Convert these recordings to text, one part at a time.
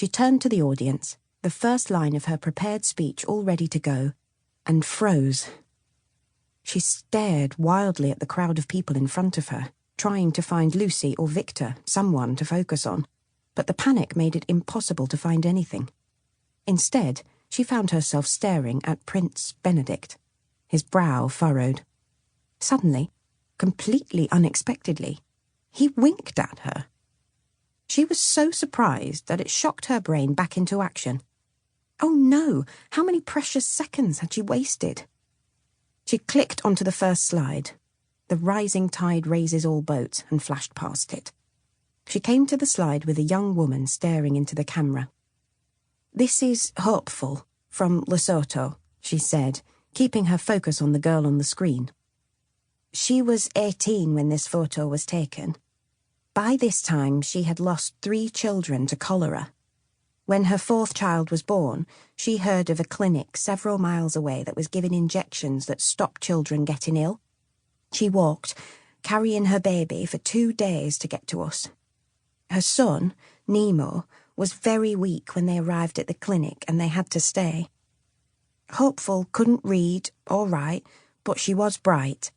She turned to the audience, the first line of her prepared speech all ready to go, and froze. She stared wildly at the crowd of people in front of her, trying to find Lucy or Victor, someone to focus on, but the panic made it impossible to find anything. Instead, she found herself staring at Prince Benedict, his brow furrowed. Suddenly, completely unexpectedly, he winked at her. She was so surprised that it shocked her brain back into action. Oh no, how many precious seconds had she wasted? She clicked onto the first slide. The rising tide raises all boats, and flashed past it. She came to the slide with a young woman staring into the camera. "This is Hopeful, from Lesotho," she said, keeping her focus on the girl on the screen. She was 18 when this photo was taken. By this time, she had lost 3 children to cholera. When her 4th child was born, she heard of a clinic several miles away that was giving injections that stopped children getting ill. She walked, carrying her baby, for 2 days to get to us. Her son, Nemo, was very weak when they arrived at the clinic and they had to stay. Hopeful couldn't read or write, but she was bright.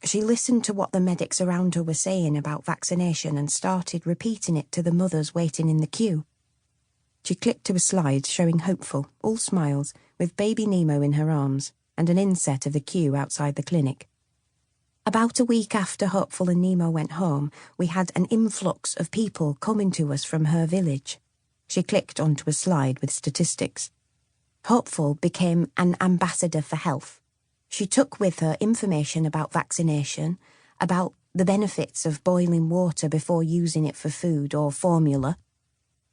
She listened to what the medics around her were saying about vaccination and started repeating it to the mothers waiting in the queue. She clicked to a slide showing Hopeful, all smiles, with baby Nemo in her arms, and an inset of the queue outside the clinic. About a week after Hopeful and Nemo went home, we had an influx of people coming to us from her village. She clicked onto a slide with statistics. Hopeful became an ambassador for health. She took with her information about vaccination, about the benefits of boiling water before using it for food or formula,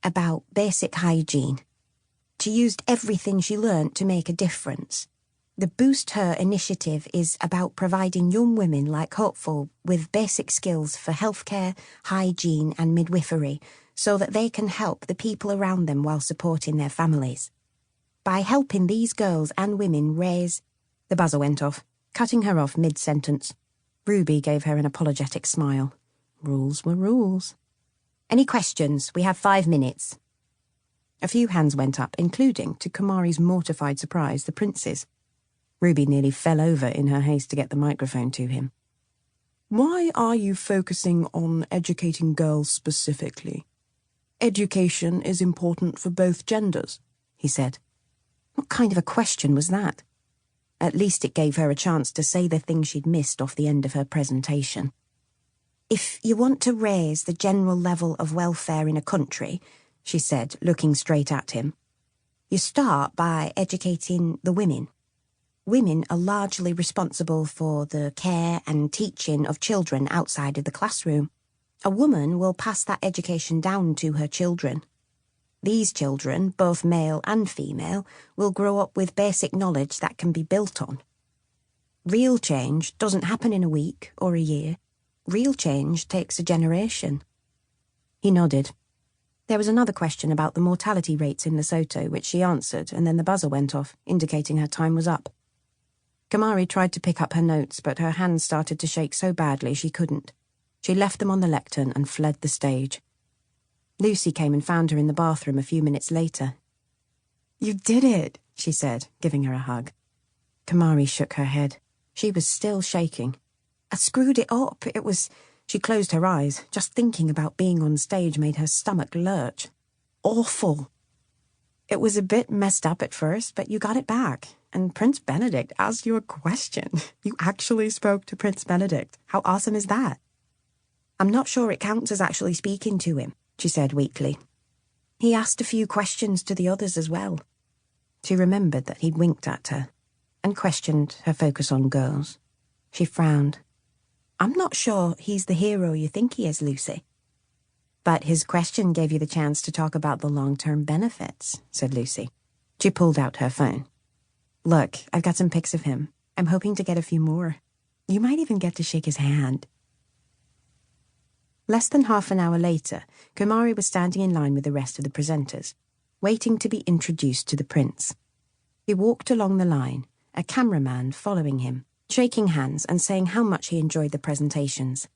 about basic hygiene. She used everything she learnt to make a difference. The Boost Her initiative is about providing young women like Hopeful with basic skills for healthcare, hygiene and midwifery so that they can help the people around them while supporting their families. By helping these girls and women raise... The buzzer went off, cutting her off mid-sentence. Ruby gave her an apologetic smile. Rules were rules. "Any questions? We have 5 minutes." A few hands went up, including, to Kumari's mortified surprise, the prince's. Ruby nearly fell over in her haste to get the microphone to him. "Why are you focusing on educating girls specifically? Education is important for both genders," he said. What kind of a question was that? At least it gave her a chance to say the thing she'd missed off the end of her presentation. "If you want to raise the general level of welfare in a country," she said, looking straight at him, "you start by educating the women. Women are largely responsible for the care and teaching of children outside of the classroom. A woman will pass that education down to her children. These children, both male and female, will grow up with basic knowledge that can be built on. Real change doesn't happen in a week or a year. Real change takes a generation." He nodded. There was another question about the mortality rates in Lesotho, which she answered, and then the buzzer went off, indicating her time was up. Kumari tried to pick up her notes, but her hands started to shake so badly she couldn't. She left them on the lectern and fled the stage. Lucy came and found her in the bathroom a few minutes later. "You did it," she said, giving her a hug. Kumari shook her head. She was still shaking. "I screwed it up. It was..." She closed her eyes. Just thinking about being on stage made her stomach lurch. "Awful. It was a bit messed up at first, but you got it back. And Prince Benedict asked you a question. You actually spoke to Prince Benedict. How awesome is that?" "I'm not sure it counts as actually speaking to him," she said weakly. "He asked a few questions to the others as well." She remembered that he'd winked at her and questioned her focus on girls. She frowned. "I'm not sure he's the hero you think he is, Lucy." "But his question gave you the chance to talk about the long-term benefits," said Lucy. She pulled out her phone. "Look, I've got some pics of him. I'm hoping to get a few more. You might even get to shake his hand." Less than half an hour later, Kumari was standing in line with the rest of the presenters, waiting to be introduced to the prince. He walked along the line, a cameraman following him, shaking hands and saying how much he enjoyed the presentations.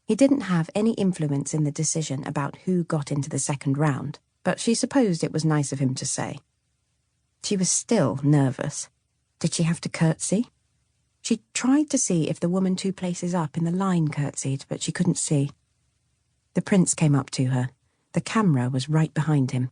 He didn't have any influence in the decision about who got into the second round. but she supposed it was nice of him to say. She was still nervous. Did she have to curtsy? She tried to see if the woman 2 places up in the line curtsied, but she couldn't see. The prince came up to her. The camera was right behind him.